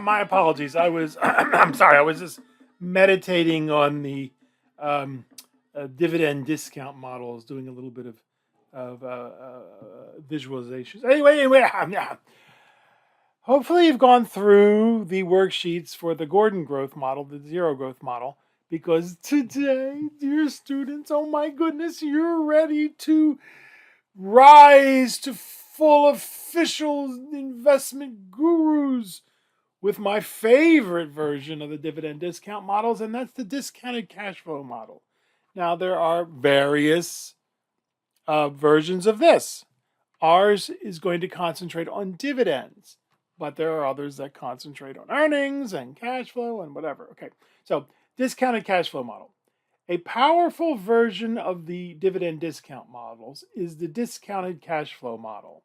My apologies. I was I'm sorry. I was just meditating on the um, dividend discount models, doing a little bit of visualizations. Anyway, yeah. Hopefully you've gone through the worksheets for the Gordon growth model, the zero growth model, because today, dear students, oh my goodness, you're ready to rise to full official investment gurus with my favorite version of the dividend discount models, and that's the discounted cash flow model. Now, there are various versions of this. Ours is going to concentrate on dividends, but there are others that concentrate on earnings and cash flow and whatever. Okay, so discounted cash flow model. A powerful version of the dividend discount models is the discounted cash flow model.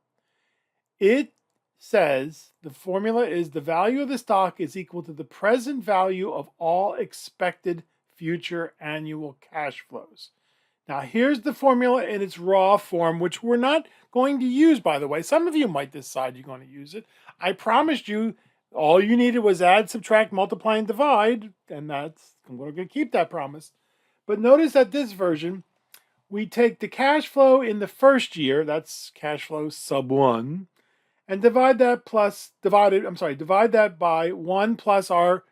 It says the formula is the value of the stock is equal to the present value of all expected future annual cash flows. Now, here's the formula in its raw form, which we're not going to use, by the way. Some of you might decide you're going to use it. I promised you all you needed was add, subtract, multiply, and divide, and we're going to keep that promise. But notice that this version, we take the cash flow in the first year, that's cash flow sub 1, and divide that by 1 plus our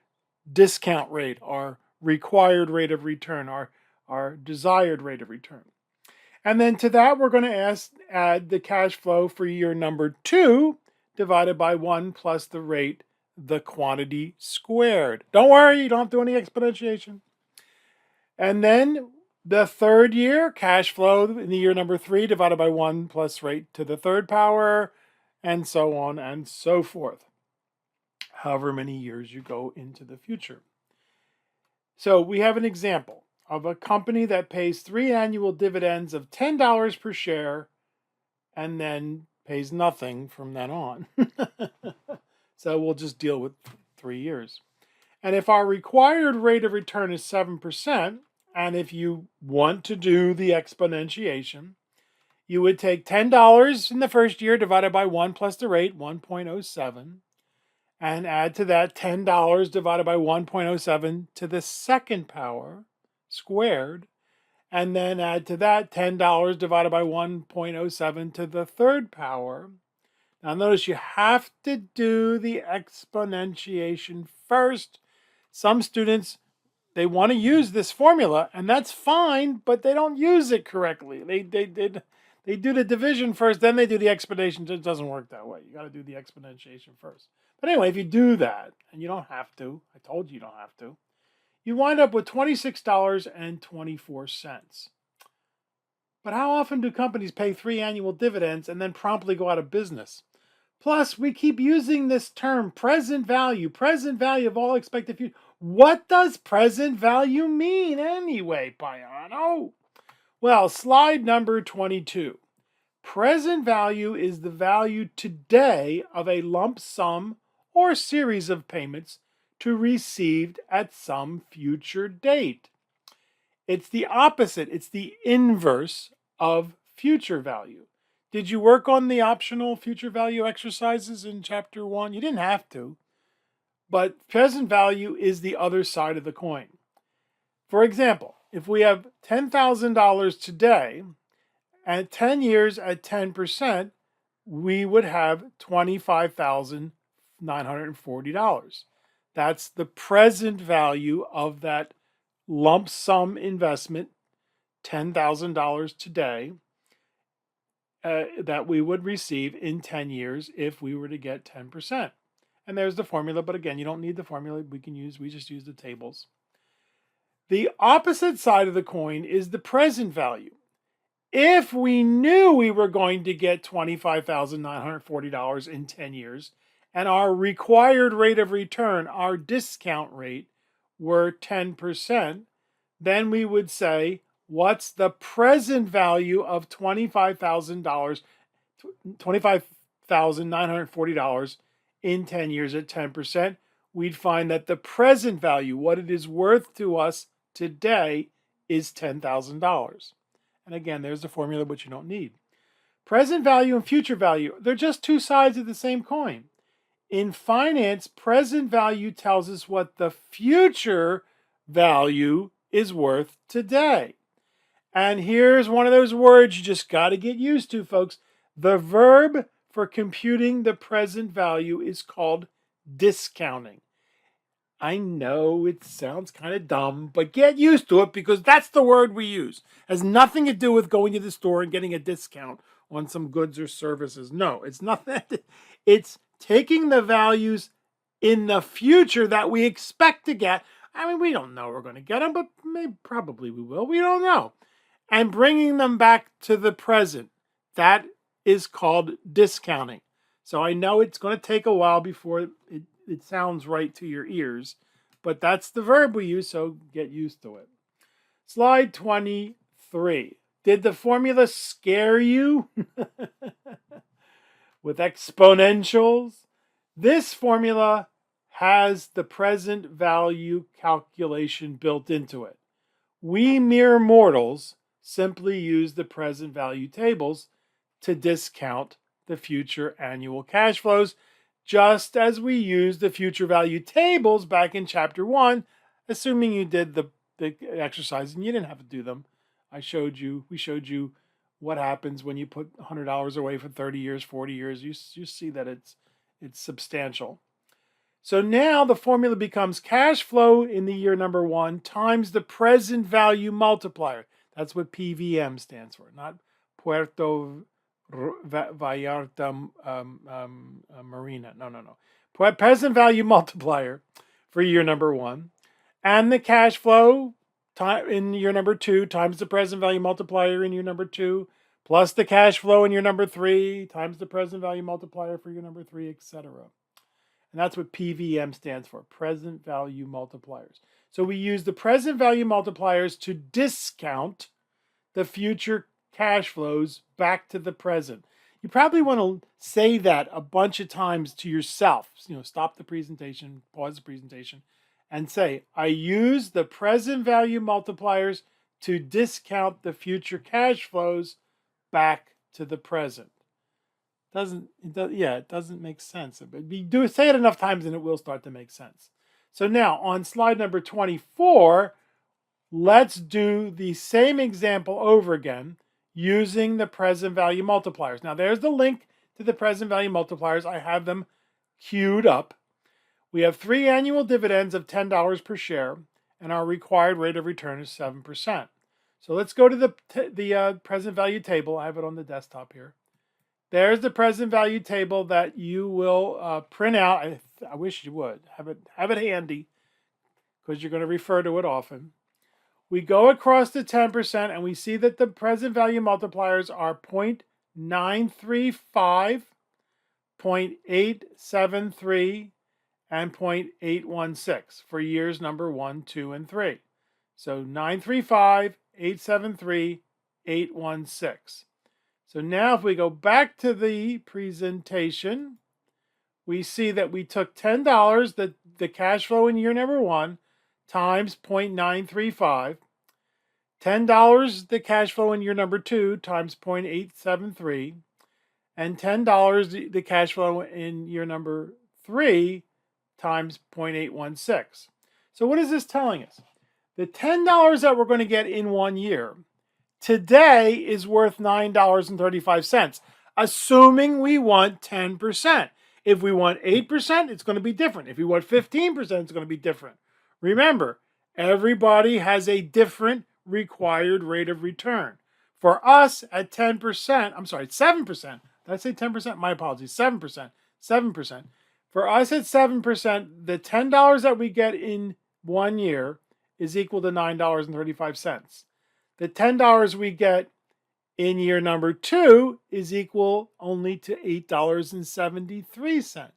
discount rate, our required rate of return, our desired rate of return. And then to that, we're going to add the cash flow for year number 2 divided by 1 plus the rate, the quantity squared. Don't worry, you don't have to do any exponentiation. And then the third year, cash flow in the year number 3 divided by 1 plus rate to the third power, and so on and so forth, however many years you go into the future. So we have an example of a company that pays 3 annual dividends of $10 per share and then pays nothing from then on. So we'll just deal with 3 years. And if our required rate of return is 7%, and if you want to do the exponentiation, you would take $10 in the first year divided by 1 plus the rate, 1.07, and add to that $10 divided by 1.07 to the second power squared, and then add to that $10 divided by 1.07 to the third power. Now notice you have to do the exponentiation first. Some students, they want to use this formula, and that's fine, but they don't use it correctly. They do the division first, then they do the exponentiation. It doesn't work that way. You got to do the exponentiation first. But anyway, if you do that, and you don't have to, I told you don't have to, you wind up with $26.24. But how often do companies pay 3 annual dividends and then promptly go out of business? Plus, we keep using this term, present value of all expected future. What does present value mean anyway, Payano? Well, slide number 22. Present value is the value today of a lump sum or series of payments to received at some future date. It's the opposite. It's the inverse of future value. Did you work on the optional future value exercises in chapter 1? You didn't have to. But present value is the other side of the coin. For example, if we have $10,000 today, at 10 years at 10%, we would have $25,940. That's the present value of that lump sum investment, $10,000 today, that we would receive in 10 years if we were to get 10%. And there's the formula, but again, you don't need the formula. We just use the tables. The opposite side of the coin is the present value. If we knew we were going to get $25,940 in 10 years, and our required rate of return, our discount rate, were 10%, then we would say, what's the present value of $25,940 in 10 years at 10%? We'd find that the present value, what it is worth to us today, is $10,000. And again, there's the formula, which you don't need. Present value and future value, they're just two sides of the same coin. In finance, present value tells us what the future value is worth today. And here's one of those words you just got to get used to, folks. The verb for computing the present value is called discounting. I know it sounds kind of dumb, but get used to it because that's the word we use. It has nothing to do with going to the store and getting a discount on some goods or services. No, it's not that. It's taking the values in the future that we expect to get. I mean, we don't know we're going to get them, but probably we will. We don't know. And bringing them back to the present. That is called discounting. So I know it's going to take a while before it sounds right to your ears, but that's the verb we use, so get used to it. Slide 23. Did the formula scare you? With exponentials? This formula has the present value calculation built into it. We mere mortals simply use the present value tables to discount the future annual cash flows, just as we used the future value tables back in chapter 1, assuming you did the exercise and you didn't have to do them. We showed you what happens when you put $100 away for 30 years, 40 years. You see that it's substantial. So now the formula becomes cash flow in the year number 1 times the present value multiplier. That's what PVM stands for, not Puerto Vallarta Marina. No. Present value multiplier for year number 1. And the cash flow in year number 2 times the present value multiplier in year number 2, plus the cash flow in year number 3 times the present value multiplier for year number 3, etc. And that's what PVM stands for, present value multipliers. So we use the present value multipliers to discount the future cash flows back to the present. You probably want to say that a bunch of times to yourself. Stop the presentation, pause the presentation, and say, I use the present value multipliers to discount the future cash flows back to the present. It doesn't make sense. But you say it enough times and it will start to make sense. So now on slide number 24, let's do the same example over again using the present value multipliers. Now there's the link to the present value multipliers. I have them queued up. We have 3 annual dividends of $10 per share, and our required rate of return is 7%. So let's go to the present value table. I have it on the desktop here. There's the present value table that you will print out. I wish you would have it handy because you're going to refer to it often. We go across the 10% and we see that the present value multipliers are 0.935, 0.873, and 0.816 for years number 1, 2, and 3. So 935, 873, 816. So now if we go back to the presentation, we see that we took $10, the cash flow in year number 1, times 0.935, $10 the cash flow in year number 2 times 0.873, and $10 the cash flow in year number 3 times 0.816. So what is this telling us? The $10 that we're going to get in 1 year today is worth $9.35, assuming we want 10%. If we want 8%, it's going to be different. If we want 15%, it's going to be different. Remember, everybody has a different required rate of return. For us at 7%. Did I say 10%? My apologies. 7%. 7%. For us at 7%, the $10 that we get in 1 year is equal to $9.35. The $10 we get in year number 2 is equal only to $8.73.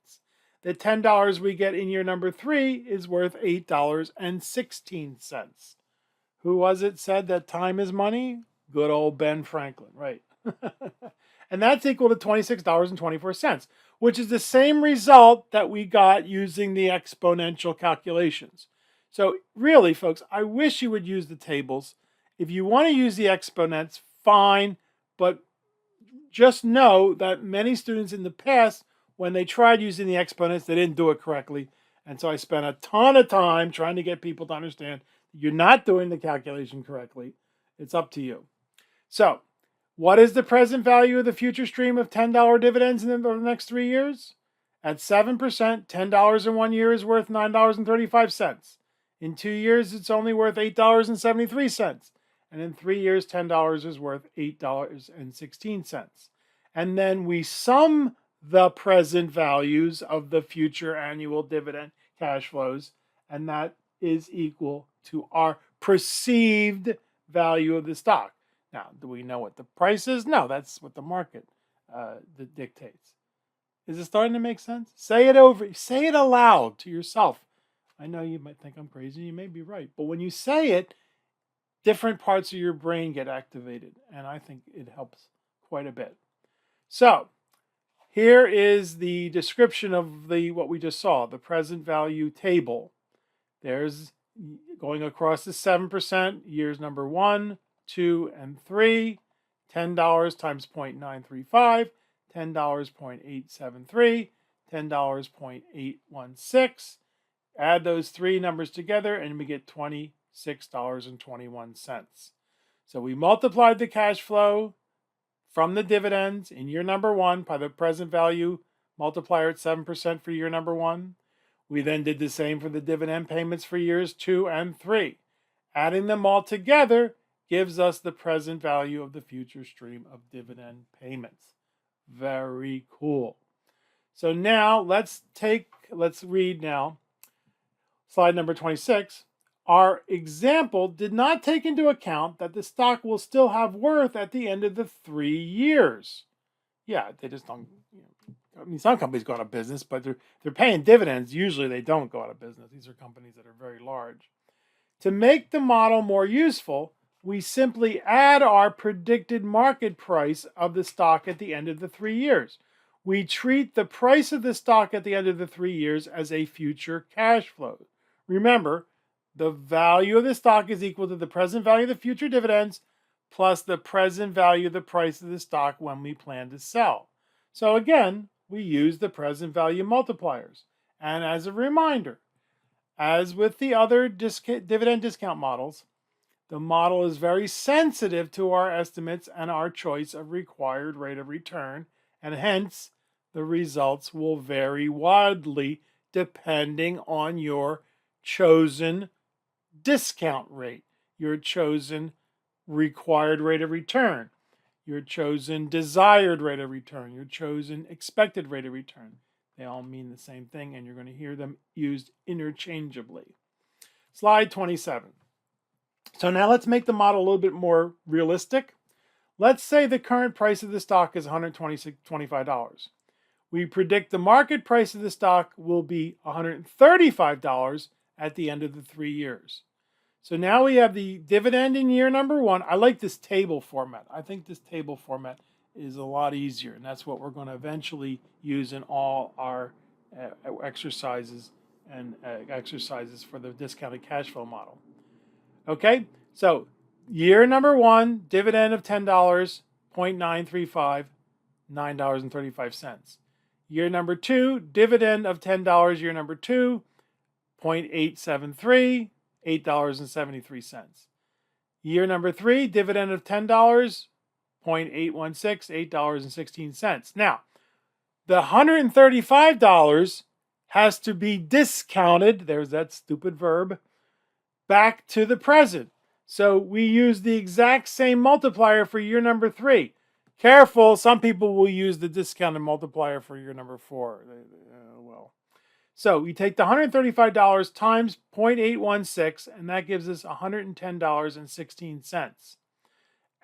The $10 we get in year number 3 is worth $8.16. Who was it said that time is money? Good old Ben Franklin, right? And that's equal to $26.24, which is the same result that we got using the exponential calculations. So really, folks, I wish you would use the tables. If you want to use the exponents, fine, but just know that many students in the past when they tried using the exponents, they didn't do it correctly. And so I spent a ton of time trying to get people to understand you're not doing the calculation correctly. It's up to you. So, what is the present value of the future stream of $10 dividends in the next 3 years? At 7%, $10 in 1 year is worth $9.35. In 2 years, it's only worth $8.73. And in 3 years, $10 is worth $8.16. And then we sum the present values of the future annual dividend cash flows, and that is equal to our perceived value of the stock. Now, do we know what the price is? No, that's what the market dictates. Is it starting to make sense? Say it aloud to yourself. I know you might think I'm crazy, you may be right, but when you say it, different parts of your brain get activated, and I think it helps quite a bit. So, here is the description of what we just saw, the present value table. There's going across the 7%, years number 1, 2, and 3, $10 times 0.935, $10, 0.873, $10, 0.816. Add those three numbers together and we get $26.21. So we multiplied the cash flow from the dividends in year number 1 by the present value multiplier at 7% for year number 1. We then did the same for the dividend payments for years 2 and 3. Adding them all together gives us the present value of the future stream of dividend payments. Very cool. So now let's read now slide number 26. Our example did not take into account that the stock will still have worth at the end of the 3 years. Yeah, they just don't. I mean, some companies go out of business, but they're paying dividends. Usually they don't go out of business. These are companies that are very large. To make the model more useful, we simply add our predicted market price of the stock at the end of the 3 years. We treat the price of the stock at the end of the 3 years as a future cash flow. Remember, the value of the stock is equal to the present value of the future dividends plus the present value of the price of the stock when we plan to sell. So again, we use the present value multipliers. And as a reminder, as with the other dividend discount models, the model is very sensitive to our estimates and our choice of required rate of return, and hence the results will vary wildly depending on your chosen discount rate, your chosen required rate of return, your chosen desired rate of return, your chosen expected rate of return. They all mean the same thing, and you're going to hear them used interchangeably. Slide 27. So now let's make the model a little bit more realistic. Let's say the current price of the stock is $125. We predict the market price of the stock will be $135 at the end of the 3 years. So now we have the dividend in year number 1. I like this table format. I think this table format is a lot easier, and that's what we're going to eventually use in all our exercises for the discounted cash flow model. Okay, so year number 1, dividend of $10, 0.935, $9.35. Year number 2, dividend of $10, year number 2, 0.873, $8.73. Year number 3, dividend of $10, 0.816, $8.16. Now, the $135 has to be discounted, there's that stupid verb, back to the present. So we use the exact same multiplier for year number 3. Careful, some people will use the discounted multiplier for year number 4. So we take the $135 times 0.816, and that gives us $110.16.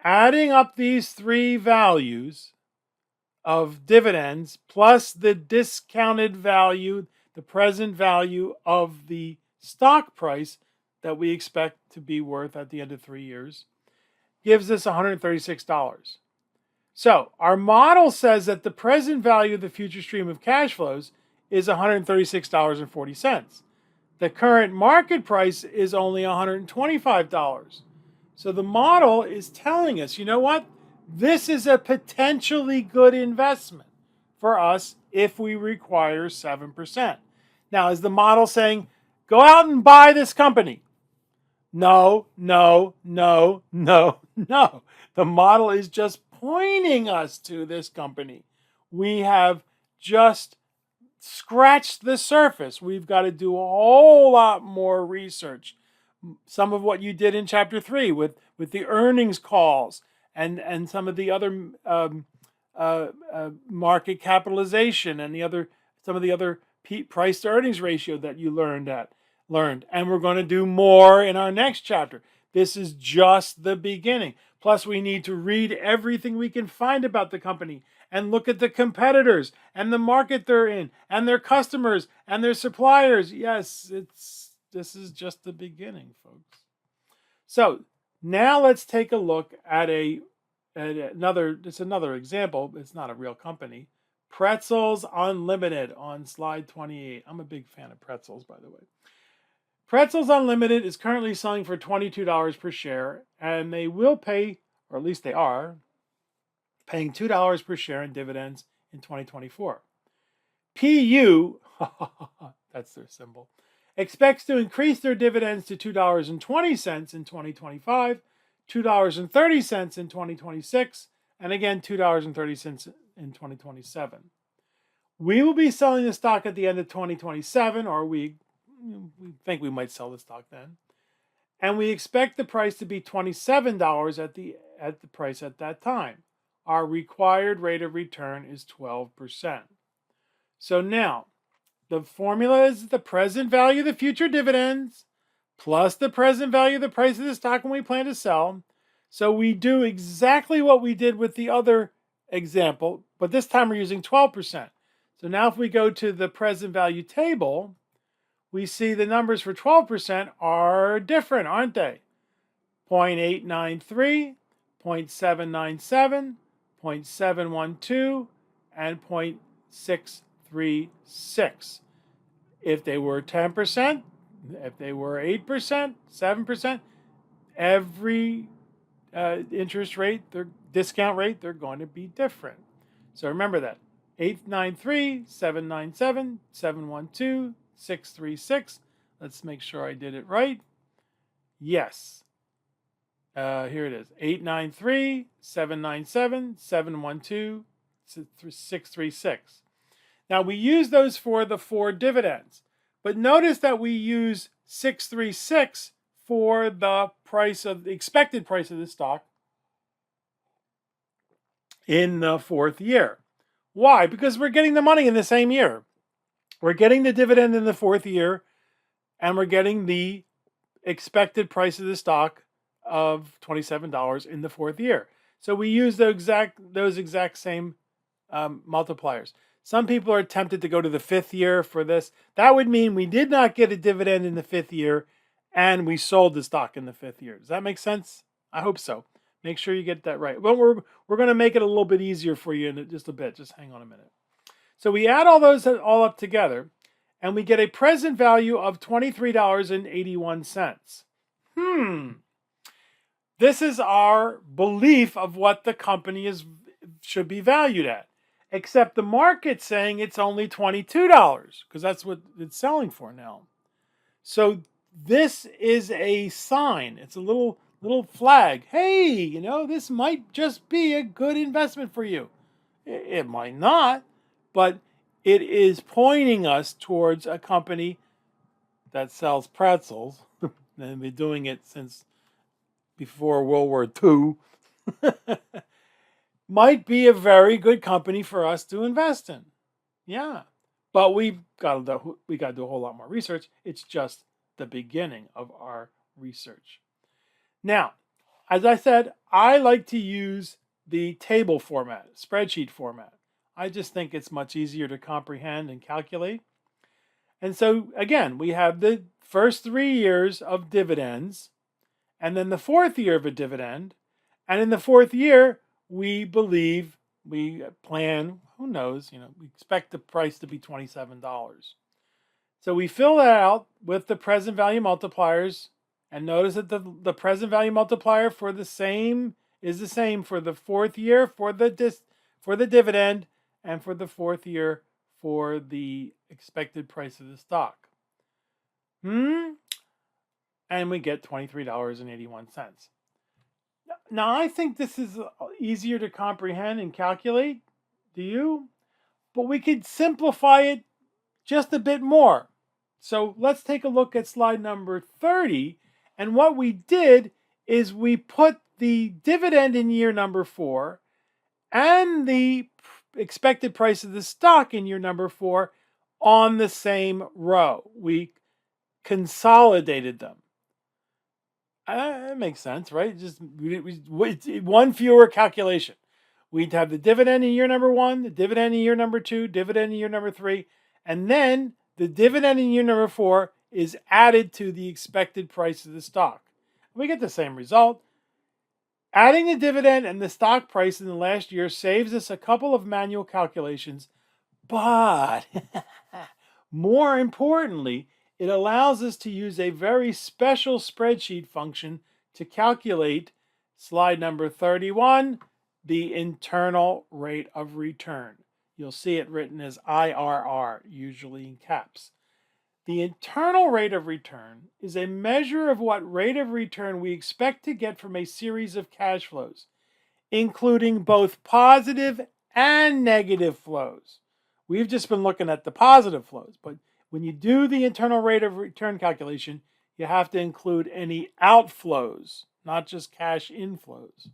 Adding up these three values of dividends plus the discounted value, the present value of the stock price that we expect to be worth at the end of 3 years, gives us $136. So our model says that the present value of the future stream of cash flows is $136.40. The current market price is only $125. So the model is telling us, you know what? This is a potentially good investment for us if we require 7%. Now, is the model saying, go out and buy this company? No, no, no, no, no. The model is just pointing us to this company. We have just scratched the surface. We've got to do a whole lot more research. Some of what you did in chapter 3 with the earnings calls and some of the other market capitalization and some of the other price to earnings ratio that you learned. And we're going to do more in our next chapter. This is just the beginning. Plus, we need to read everything we can find about the company and look at the competitors and the market they're in and their customers and their suppliers. Yes, this is just the beginning, folks. So now let's take a look at another example. It's not a real company. Pretzels Unlimited on slide 28. I'm a big fan of pretzels, by the way. Pretzels Unlimited is currently selling for $22 per share, and they will pay, or at least they are, paying $2 per share in dividends in 2024. PU, that's their symbol, expects to increase their dividends to $2.20 in 2025, $2.30 in 2026, and again $2.30 in 2027. We will be selling the stock at the end of 2027, or we think we might sell the stock then. And we expect the price to be $27 at the price at that time. Our required rate of return is 12%. So now, the formula is the present value of the future dividends plus the present value of the price of the stock when we plan to sell. So we do exactly what we did with the other example, but this time we're using 12%. So now if we go to the present value table, we see the numbers for 12% are different, aren't they? 0.893, 0.797, 0.712, and 0.636. If they were 10%, if they were 8%, 7%, every interest rate, their discount rate, they're going to be different. So remember that. 893, 797, 712, 636. Let's make sure I did it right. Yes. Here it is. 893, 797, 712, 636. Now we use those for the 4 dividends. But notice that we use 636 for the expected price of the stock in the 4th year. Why? Because we're getting the money in the same year. We're getting the dividend in the 4th year, and we're getting the expected price of the stock of $27 in the 4th year. So we use those exact same multipliers. Some people are tempted to go to the 5th year for this. That would mean we did not get a dividend in the 5th year, and we sold the stock in the 5th year. Does that make sense? I hope so. Make sure you get that right. Well, we're going to make it a little bit easier for you in just a bit. Just hang on a minute. So we add all those all up together, and we get a present value of $23.81. This is our belief of what the company should be valued at. Except the market's saying it's only $22 because that's what it's selling for now. So this is a sign. It's a little flag. Hey, this might just be a good investment for you. It might not, but it is pointing us towards a company that sells pretzels. They've been doing it since before World War II. Might be a very good company for us to invest in. Yeah. But we got to do a whole lot more research. It's just the beginning of our research. Now, as I said, I like to use the table format, spreadsheet format. I just think it's much easier to comprehend and calculate. And so, again, we have the first 3 years of dividends, and then the 4th year of a dividend. And in the 4th year, we plan, who knows, we expect the price to be $27. So we fill that out with the present value multipliers, and notice that the present value multiplier is the same for the 4th year for the dividend, and for the fourth year for the expected price of the stock. And we get $23.81. Now, I think this is easier to comprehend and calculate. Do you? But we could simplify it just a bit more. So let's take a look at slide number 30. And what we did is we put the dividend in year number 4 and the expected price of the stock in year number 4 on the same row. We consolidated them. That makes sense, right? Just one fewer calculation. We'd have the dividend in year number 1, the dividend in year number 2, dividend in year number 3, and then the dividend in year number 4 is added to the expected price of the stock. We get the same result. Adding the dividend and the stock price in the last year saves us a couple of manual calculations, but more importantly, it allows us to use a very special spreadsheet function to calculate, slide number 31, the internal rate of return. You'll see it written as IRR, usually in caps. The internal rate of return is a measure of what rate of return we expect to get from a series of cash flows, including both positive and negative flows. We've just been looking at the positive flows, but when you do the internal rate of return calculation, you have to include any outflows, not just cash inflows.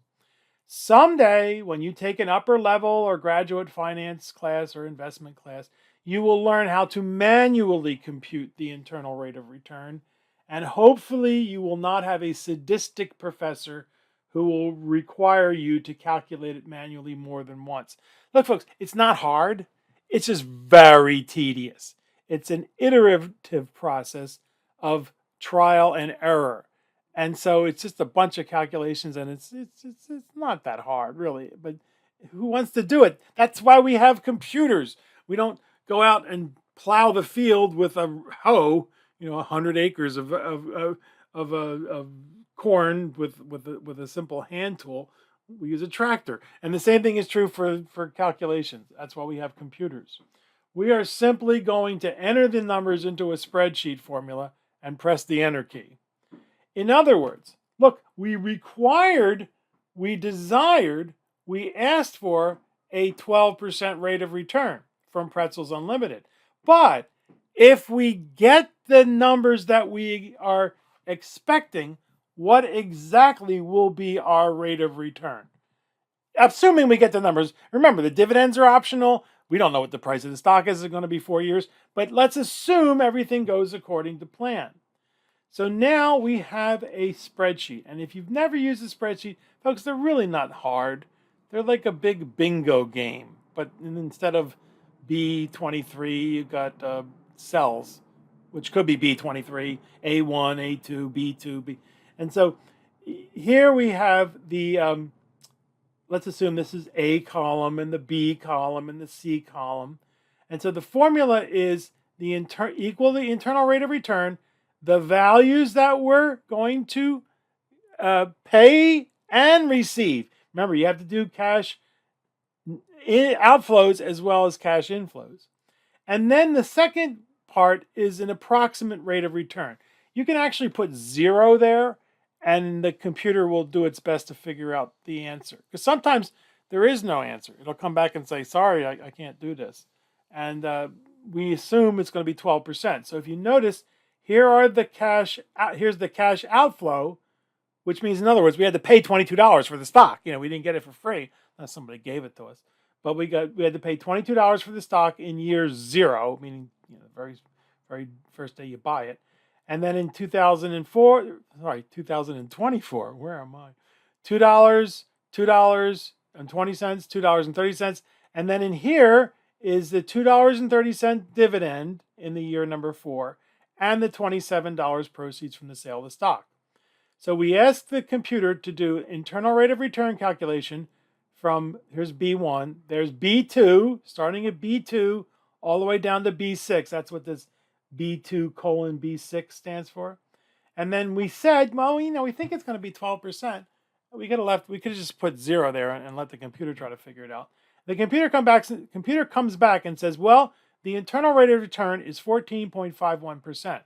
Someday, when you take an upper level or graduate finance class or investment class, you will learn how to manually compute the internal rate of return, and hopefully you will not have a sadistic professor who will require you to calculate it manually more than once. Look, folks, it's not hard. It's just very tedious. It's an iterative process of trial and error. And so it's just a bunch of calculations, and it's not that hard, really. But who wants to do it? That's why we have computers. We don't go out and plow the field with a hoe, 100 acres of corn with a simple hand tool. We use a tractor. And the same thing is true for calculations. That's why we have computers. We are simply going to enter the numbers into a spreadsheet formula and press the enter key. In other words, look, we desired, we asked for a 12% rate of return from Pretzels Unlimited. But if we get the numbers that we are expecting, what exactly will be our rate of return? Assuming we get the numbers. Remember, the dividends are optional. We don't know what the price of the stock is going to be 4 years, but let's assume everything goes according to plan. So now we have a spreadsheet. And if you've never used a spreadsheet, folks, they're really not hard. They're like a big bingo game. But instead of B23, you've got cells, which could be B23, A1, A2, B2, B. And so here we have the, let's assume this is A column and the B column and the C column. And so the formula is equal the internal rate of return, the values that we're going to pay and receive. Remember, you have to do cash outflows as well as cash inflows. And then the second part is an approximate rate of return. You can actually put 0 there, and the computer will do its best to figure out the answer. Because sometimes there is no answer. It'll come back and say, sorry, I can't do this. And we assume it's going to be 12%. So if you notice, here's the cash outflow, which means, in other words, we had to pay $22 for the stock. We didn't get it for free unless somebody gave it to us. But we had to pay $22 for the stock in year 0, meaning the very first day you buy it. And then in 2024, where am I? $2, $2.20, $2.30. And then in here is the $2.30 dividend in the year number 4 and the $27 proceeds from the sale of the stock. So we asked the computer to do internal rate of return calculation from, here's B1, there's B2, starting at B2 all the way down to B6. That's what this B2 colon B6 stands for. And then we said, well, we think it's going to be 12%. We could have just put 0 there and let the computer try to figure it out. The computer comes back and says, well, the internal rate of return is 14.51%.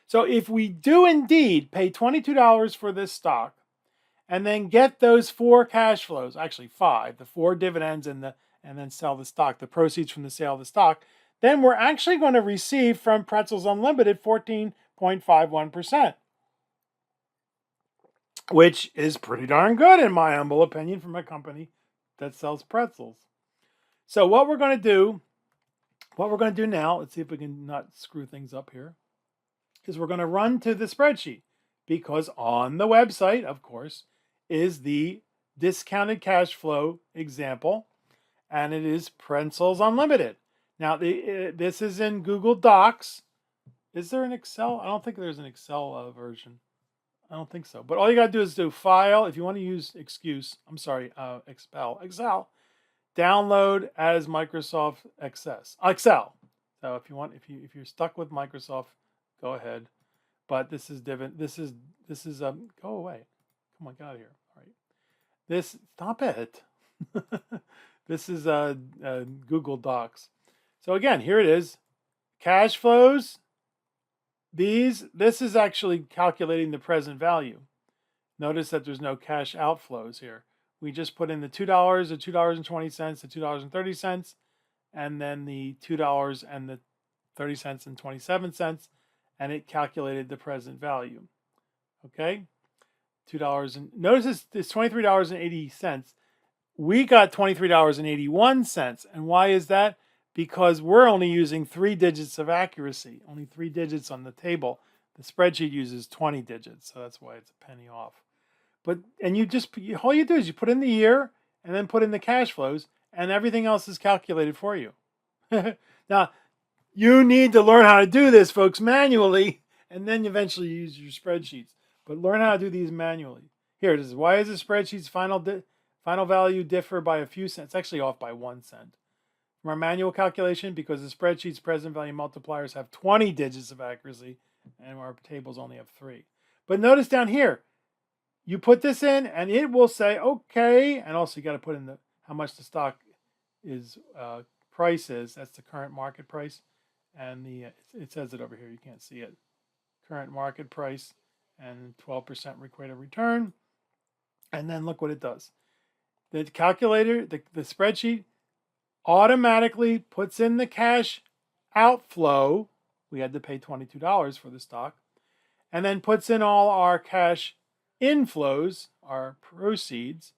So if we do indeed pay $22 for this stock and then get those 4 cash flows, actually 5, the 4 dividends and then sell the stock, the proceeds from the sale of the stock, then we're actually going to receive from Pretzels Unlimited 14.51%, which is pretty darn good in my humble opinion from a company that sells pretzels. So what we're going to do now, let's see if we can not screw things up here, is we're going to run to the spreadsheet, because on the website, of course, is the discounted cash flow example, and it is Pretzels Unlimited. Now, this is in Google Docs. Is there an Excel? I don't think there's an Excel version. I don't think so. But all you got to do is do File. If you want to use Excel, download as Microsoft Excel. So if you're stuck with Microsoft, go ahead. But this is go away. Come on, get out of here. All right. Stop it. This is Google Docs. So again, here it is. Cash flows. This is actually calculating the present value. Notice that there's no cash outflows here. We just put in the $2, the $2.20, the $2.30, and then the $2 and the 30 cents and 27 cents, and it calculated the present value. Okay, $2 and notice it's $23.80. We got $23.81, and why is that? Because we're only using 3 digits of accuracy, only 3 digits on the table. The spreadsheet uses 20 digits, so that's why it's a penny off. But all you do is you put in the year and then put in the cash flows, and everything else is calculated for you. Now, you need to learn how to do this, folks, manually, and then eventually use your spreadsheets. But learn how to do these manually. Here it is. Why is the spreadsheet's final value differ by a few cents? It's actually off by 1 cent. From our manual calculation, because the spreadsheet's present value multipliers have 20 digits of accuracy, and our tables only have 3. But notice down here, you put this in, and it will say, okay, and also you got to put in how much the stock price is. That's the current market price, and it says it over here. You can't see it. Current market price and 12% rate of return, and then look what it does. The calculator, the spreadsheet, automatically puts in the cash outflow. We had to pay $22 for the stock, and then puts in all our cash inflows, our proceeds,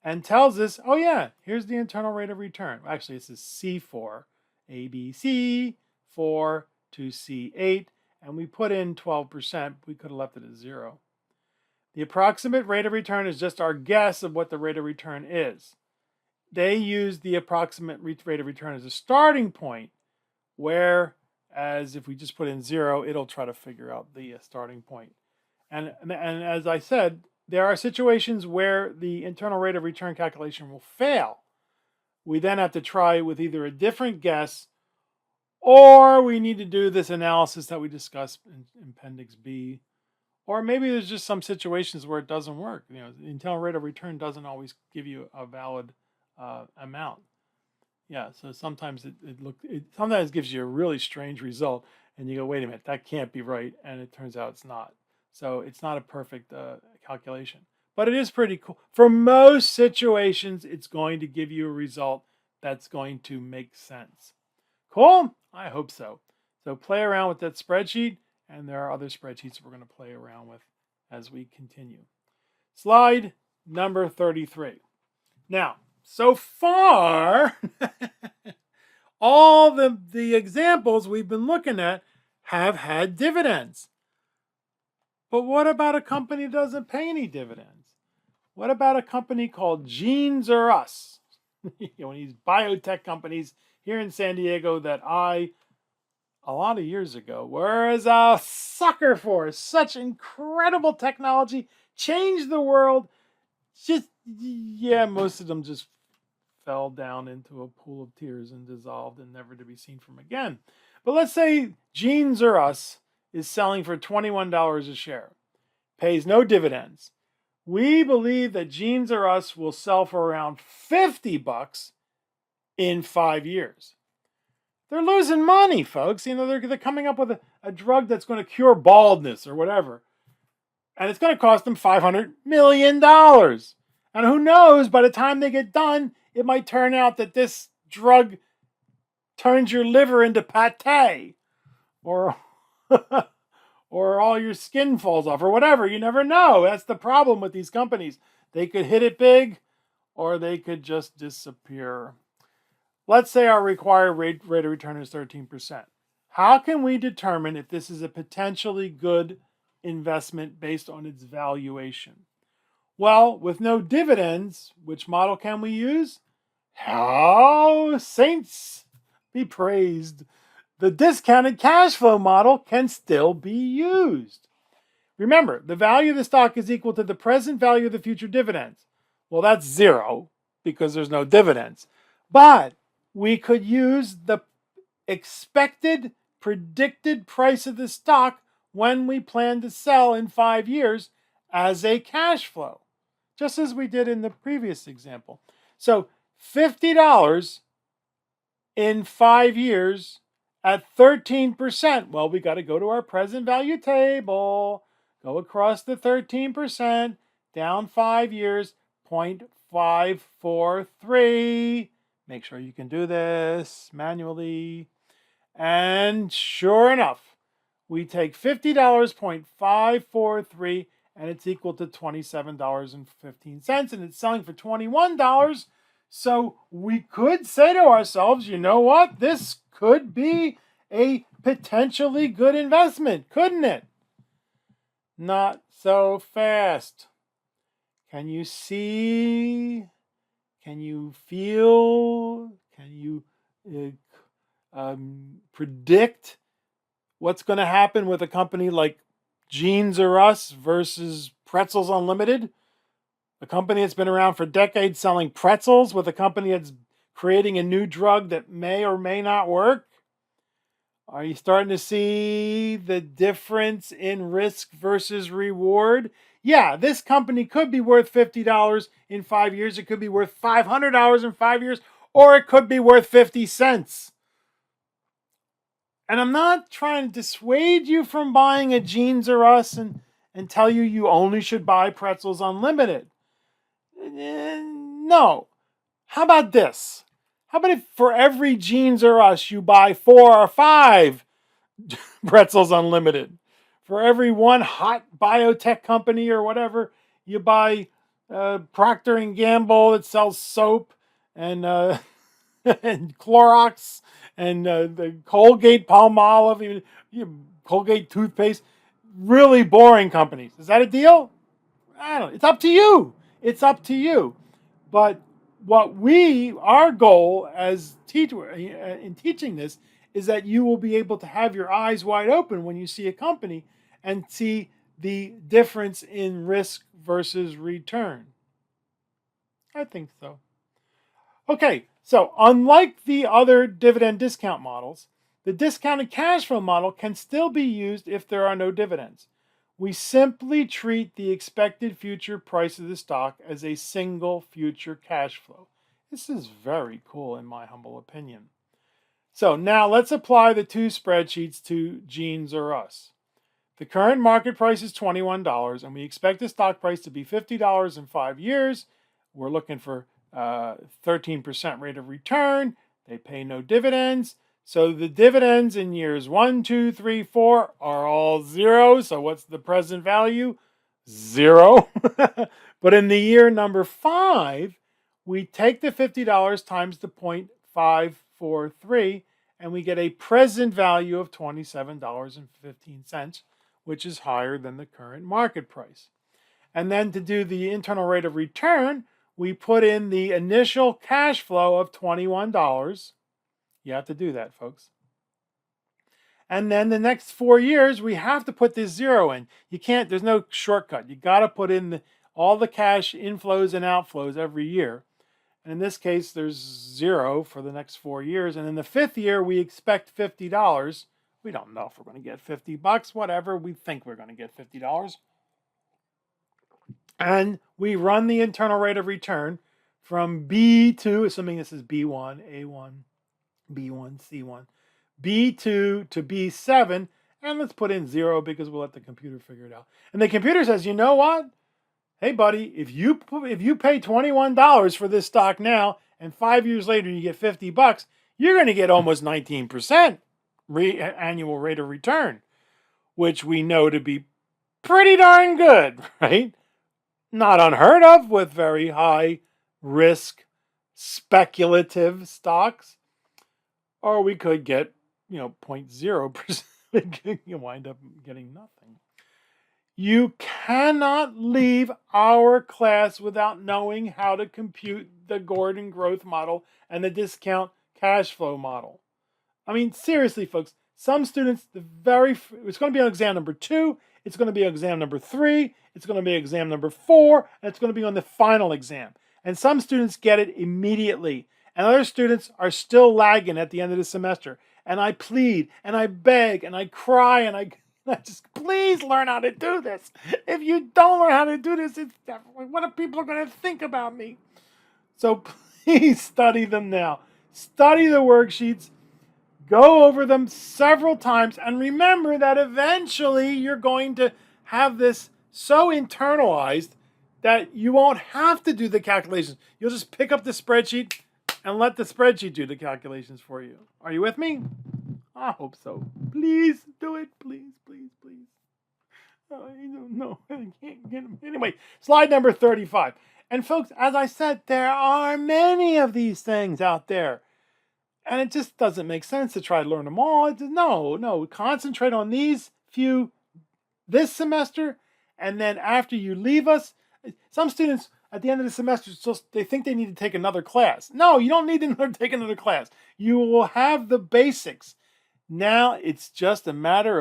and tells us, oh yeah, here's the internal rate of return. Actually, this is C4, ABC, 4 to C8, and we put in 12%. We could have left it at 0. The approximate rate of return is just our guess of what the rate of return is. They use the approximate rate of return as a starting point, whereas if we just put in 0, it'll try to figure out the starting point. And as I said, there are situations where the internal rate of return calculation will fail. We then have to try with either a different guess, or we need to do this analysis that we discussed in Appendix B. Or maybe there's just some situations where it doesn't work. The internal rate of return doesn't always give you a valid amount. Yeah, so sometimes it sometimes gives you a really strange result, and you go, wait a minute, that can't be right, and it turns out it's not. So it's not a perfect calculation, but it is pretty cool. For most situations, it's going to give you a result that's going to make sense. Cool? I hope so. So play around with that spreadsheet, and there are other spreadsheets we're going to play around with as we continue. Slide number 33. Now, so far, all the examples we've been looking at have had dividends. But what about a company that doesn't pay any dividends? What about a company called Genes R Us? These biotech companies here in San Diego that a lot of years ago, was a sucker for. Such incredible technology, changed the world. Most of them just fell down into a pool of tears and dissolved and never to be seen from again. But let's say Genes R Us is selling for $21 a share, pays no dividends. We believe that Genes R Us will sell for around $50 in 5 years. They're losing money, folks. They're coming up with a drug that's going to cure baldness or whatever. And it's going to cost them $500 million. And who knows, by the time they get done, it might turn out that this drug turns your liver into pate, or or all your skin falls off, or whatever. You never know. That's the problem with these companies. They could hit it big, or they could just disappear. Let's say our required rate of return is 13%. How can we determine if this is a potentially good investment based on its valuation? Well, with no dividends, which model can we use? How saints be praised. The discounted cash flow model can still be used. Remember, the value of the stock is equal to the present value of the future dividends. Well, that's zero because there's no dividends. But we could use the expected predicted price of the stock when we plan to sell in 5 years as a cash flow, just as we did in the previous example. So $50 in 5 years at 13%. Well, we got to go to our present value table, go across the 13%, down 5 years, 0.543. Make sure you can do this manually. And sure enough, we take $50, 0.543, and it's equal to $27.15, and it's selling for $21. So we could say to ourselves, you know what? This could be a potentially good investment, couldn't it? Not so fast. Can you see? Can you feel? Can you predict what's going to happen with a company like Jeans R Us versus Pretzels Unlimited? A company that's been around for decades selling pretzels with a company that's creating a new drug that may or may not work? Are you starting to see the difference in risk versus reward? Yeah, this company could be worth $50 in 5 years. It could be worth $500 in 5 years, or it could be worth 50 cents. And I'm not trying to dissuade you from buying a Jeans R Us and tell you only should buy Pretzels Unlimited. No. How about this? How about if for every Jeans R Us you buy 4 or 5 Pretzels Unlimited? For every one hot biotech company or whatever, you buy Procter & Gamble that sells soap and and Clorox and the Colgate Palmolive, Colgate toothpaste. Really boring companies. Is that a deal? I don't know. It's up to you. It's up to you. But our goal as in teaching this is that you will be able to have your eyes wide open when you see a company and see the difference in risk versus return. I think so. Okay, so unlike the other dividend discount models, the discounted cash flow model can still be used if there are no dividends. We simply treat the expected future price of the stock as a single future cash flow. This is very cool in my humble opinion. So now let's apply the two spreadsheets to Jeans R Us. The current market price is $21, and we expect the stock price to be $50 in 5 years. We're looking for 13% rate of return. They pay no dividends. So the dividends in years 1, 2, 3, 4 are all zero. So what's the present value? Zero. But in the year number 5, we take the $50 times the 0.543, and we get a present value of $27.15, which is higher than the current market price. And then to do the internal rate of return, we put in the initial cash flow of $21. You have to do that, folks. And then the next 4 years, we have to put this zero in. You can't, there's no shortcut. You got to put in all the cash inflows and outflows every year. And in this case, there's zero for the next 4 years. And in the 5th year, we expect $50. We don't know if we're going to get $50, whatever. We think we're going to get $50. And we run the internal rate of return from B2, assuming this is B1, A1, B1, C1, B2 to B7, and let's put in 0 because we'll let the computer figure it out. And the computer says, you know what? Hey, buddy, if you pay $21 for this stock now, and 5 years later you get $50, you're going to get almost 19% annual rate of return, which we know to be pretty darn good, right? Not unheard of with very high risk speculative stocks. Or we could get, 0.0%. You wind up getting nothing. You cannot leave our class without knowing how to compute the Gordon growth model and the discount cash flow model. I mean, seriously, folks, some students, it's going to be on exam number 2, it's going to be on exam number 3, it's going to be exam number 4, and it's going to be on the final exam. And some students get it immediately, and other students are still lagging at the end of the semester. And I plead, and I beg, and I cry, and I just, please learn how to do this. If you don't learn how to do this, what are people going to think about me? So please study them now. Study the worksheets. Go over them several times, and remember that eventually you're going to have this so internalized that you won't have to do the calculations. You'll just pick up the spreadsheet and let the spreadsheet do the calculations for you. Are you with me? I hope so. Please do it. Please, please, please. I don't know. I can't get them. Anyway, slide number 35. And folks, as I said, there are many of these things out there. And it just doesn't make sense to try to learn them all. No. Concentrate on these few this semester. And then after you leave us, some students at the end of the semester, they think they need to take another class. No, you don't need to take another class. You will have the basics. Now it's just a matter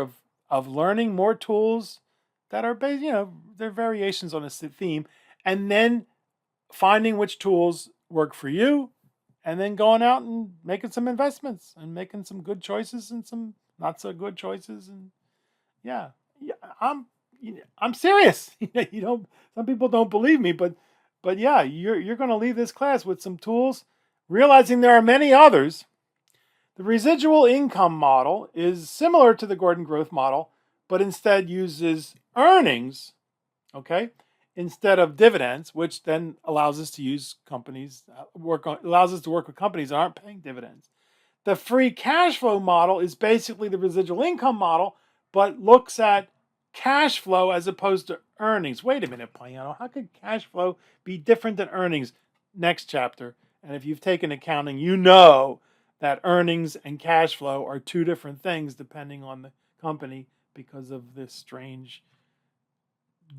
of learning more tools that are based, they're variations on a theme, and then finding which tools work for you, and then going out and making some investments and making some good choices and some not so good choices. And yeah, I'm serious. Some people don't believe me, but yeah, you're going to leave this class with some tools, realizing there are many others. The residual income model is similar to the Gordon growth model, but instead uses earnings, instead of dividends, which then allows us to use allows us to work with companies that aren't paying dividends. The free cash flow model is basically the residual income model, but looks at cash flow as opposed to earnings. Wait a minute, Piano. How could cash flow be different than earnings? Next chapter. And if you've taken accounting, you know that earnings and cash flow are two different things depending on the company because of this strange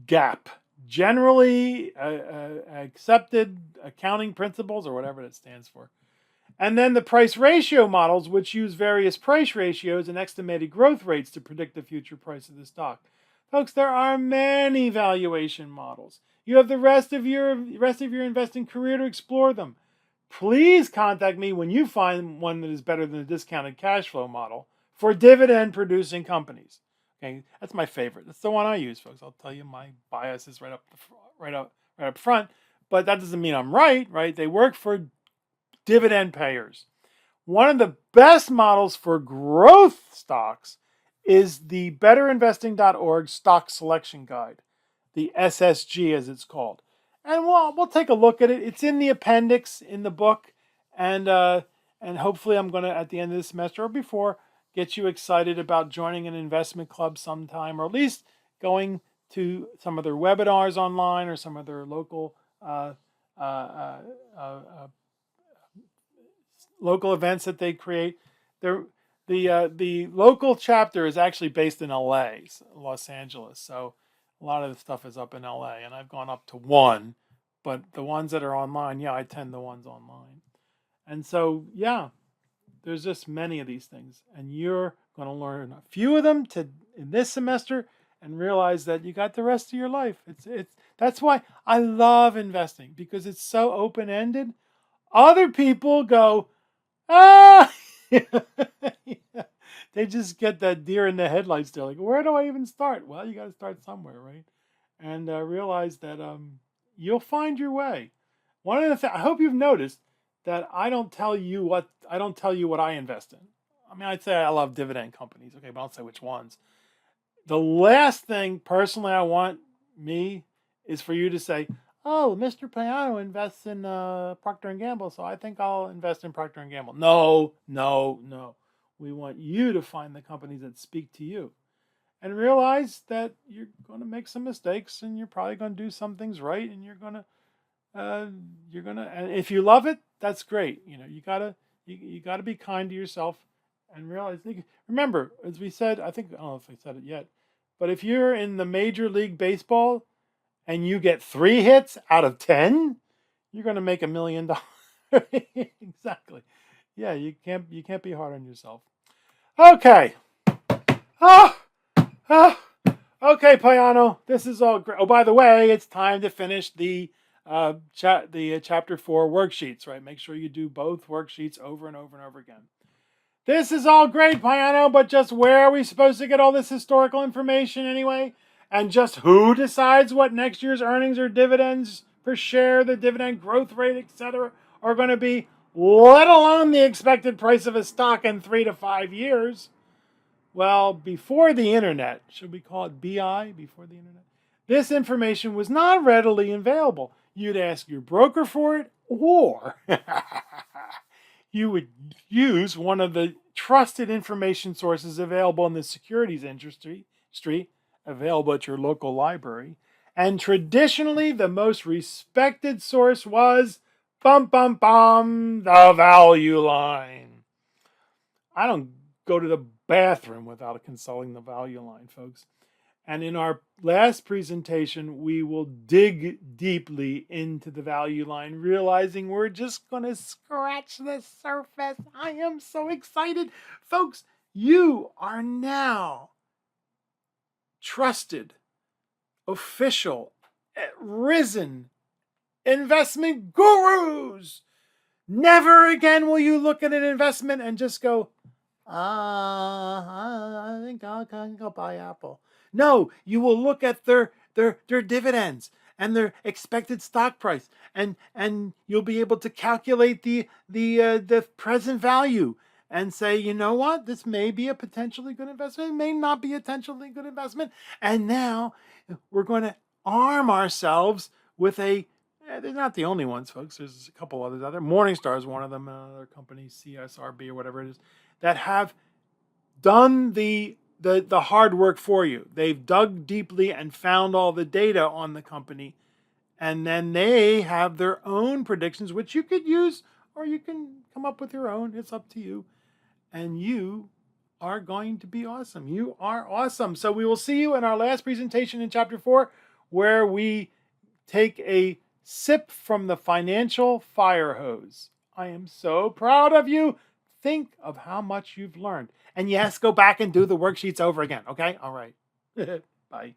gap. Generally accepted accounting principles, or whatever it stands for. And then the price ratio models, which use various price ratios and estimated growth rates to predict the future price of the stock. Folks, there are many valuation models. You have the rest of your investing career to explore them. Please contact me when you find one that is better than the discounted cash flow model for dividend-producing companies. Okay, that's my favorite. That's the one I use, folks. I'll tell you my bias is right up front, but that doesn't mean I'm right? They work for dividend payers. One of the best models for growth stocks is the betterinvesting.org stock selection guide, the SSG as it's called. And we'll take a look at it. It's in the appendix in the book, and hopefully I'm going to, at the end of the semester or before, get you excited about joining an investment club sometime, or at least going to some of their webinars online or some of their local local events that they create. The local chapter is actually based in LA, Los Angeles. So a lot of the stuff is up in LA, and I've gone up to one, but the ones that are online, I attend the ones online. And so, there's just many of these things, and you're going to learn a few of them in this semester and realize that you got the rest of your life. That's why I love investing, because it's so open-ended. Other people go, they just get that deer in the headlights. They're like, where do I even start? Well, you got to start somewhere, right? And realize that you'll find your way. One of the things I hope you've noticed that I don't tell you what I invest in. I mean, I'd say I love dividend companies, okay, but I don't say which ones. The last thing personally I want me is for you to say, "Oh, Mr. Payano invests in Procter and Gamble, so I think I'll invest in Procter and Gamble." No, no, no. We want you to find the companies that speak to you, and realize that you're going to make some mistakes, and you're probably going to do some things right, and and if you love it, that's great. You gotta be kind to yourself and realize. Remember, as we said, I don't know if I said it yet, but if you're in the Major League Baseball and you get 3 hits out of 10, you're gonna make $1 million. Exactly. Yeah, you can't be hard on yourself. Okay. Ah, ah. Okay, Payano, this is all great. Oh, by the way, it's time to finish the chapter 4 worksheets, right? Make sure you do both worksheets over and over and over again. This is all great, Payano, but just where are we supposed to get all this historical information anyway? And just who decides what next year's earnings or dividends per share, the dividend growth rate, etc., are going to be, let alone the expected price of a stock in 3 to 5 years? Well, before the internet, should we call it BI, before the internet? This information was not readily available. You'd ask your broker for it, or you would use one of the trusted information sources available in the securities industry, available at your local library. And traditionally, the most respected source was, the value line. I don't go to the bathroom without consulting the value line, folks. And in our last presentation, we will dig deeply into the value line, realizing we're just going to scratch the surface. I am so excited. Folks, you are now trusted, official, risen investment gurus. Never again will you look at an investment and just go, I think I'll go buy Apple. No, you will look at their dividends and their expected stock price, and you'll be able to calculate the present value and say, you know what, this may be a potentially good investment, it may not be a potentially good investment, and now we're going to arm ourselves with a. They're not the only ones, folks. There's a couple others out there. Morningstar is one of them. Another company, CSRB or whatever it is, that have done the hard work for you. They've dug deeply and found all the data on the company, and then they have their own predictions, which you could use, or you can come up with your own. It's up to you. And you are going to be awesome. You are awesome. So we will see you in our last presentation in Chapter 4, where we take a sip from the financial fire hose. I am so proud of you. Think of how much you've learned. And yes, go back and do the worksheets over again. Okay? All right. Bye.